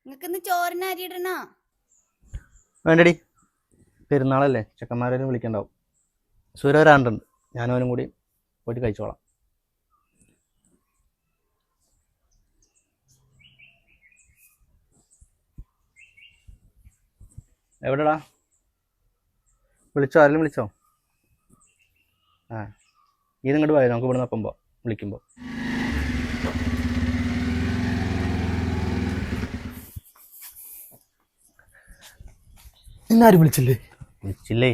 നിങ്ങക്കിന്ന് ചോറിന് അരി ഇടണോ? വേണ്ടടി, പെരുന്നാളല്ലേ, ചെക്കന്മാരെയും വിളിക്കണ്ടാവും. സൂര്യ ഒരാണ്ടുണ്ട്, ഞാനവനും കൂടി പോയിട്ട് കഴിച്ചോളാം. എവിടെടാ? വിളിച്ചോ? ആരെങ്കിലും വിളിച്ചോ? ഇത് ഇങ്ങോട്ട് പോയത് നമുക്ക് ഇവിടെ നിൽക്കുമ്പോൾ വിളിക്കുമ്പോൾ. ഇന്നാരും വിളിച്ചില്ലേ? വിളിച്ചില്ലേ?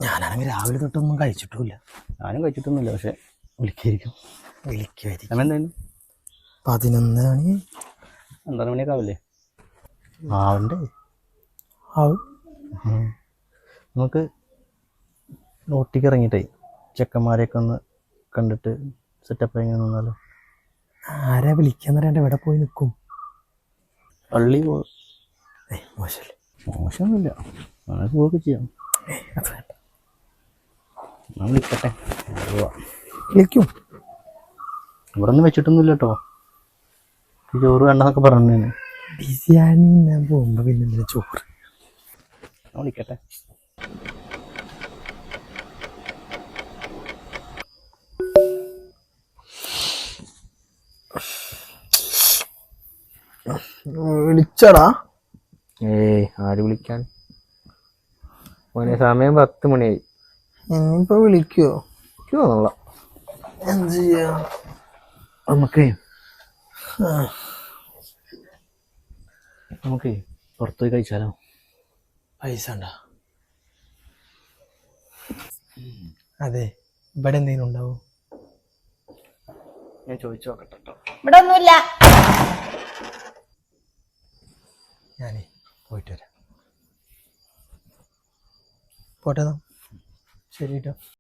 ഞാനാണെങ്കിൽ രാവിലെ തൊട്ടൊന്നും കഴിച്ചിട്ടുമില്ല. ഞാനും കഴിച്ചിട്ടൊന്നുമില്ല, പക്ഷെ വിളിക്കായിരിക്കും. എന്തായാലും 11 മണി 12 മണിയൊക്കെ ആവില്ലേ? ആവണ്ടേ? ആവും. നമുക്ക് റോട്ടിക്ക് ഇറങ്ങിയിട്ടേ ചെക്കന്മാരെയൊക്കെ ഒന്ന് കണ്ടിട്ട് സെറ്റപ്പ് എങ്ങനെ നിന്നാലോ? ആരാ വിളിക്കാന്നറിയാണ്ട് എവിടെ പോയി നിൽക്കും? പള്ളി മോശമല്ലേ? മോശമൊന്നുമില്ല, അങ്ങനെ പോവുകയൊക്കെ ചെയ്യാം. ഞാൻ വിളിക്കട്ടെ, വിളിക്കും. ഇവിടെ ഒന്നും വെച്ചിട്ടൊന്നുമില്ല കേട്ടോ. ചോറ് വേണ്ടെന്നൊക്കെ പറഞ്ഞു. ബിരിയാണി ഞാൻ പോകുമ്പോ പിന്നെ ചോറ്. ഞാൻ വിളിക്കട്ടെ. വിളിച്ചടാ? ആര് വിളിക്കാൻ? മോനെ, സമയം 10 മണിയായി. ഇനിയിപ്പോ വിളിക്കുവോ? തോന്നല്ല. എന്ത് ചെയ്യാ? നമുക്ക് പുറത്തുപോയി കഴിച്ചാലോ? പൈസ ഉണ്ടാ? അതെ, ഇവിടെ എന്തെങ്കിലും ഉണ്ടാവോ? ഞാൻ ചോദിച്ചു നോക്കട്ടെ കേട്ടോ. ഇവിടെ ഒന്നുമില്ല. ഞാനേ പോയിട്ട് വരാം. പോട്ടെ. ശരി കേട്ടോ.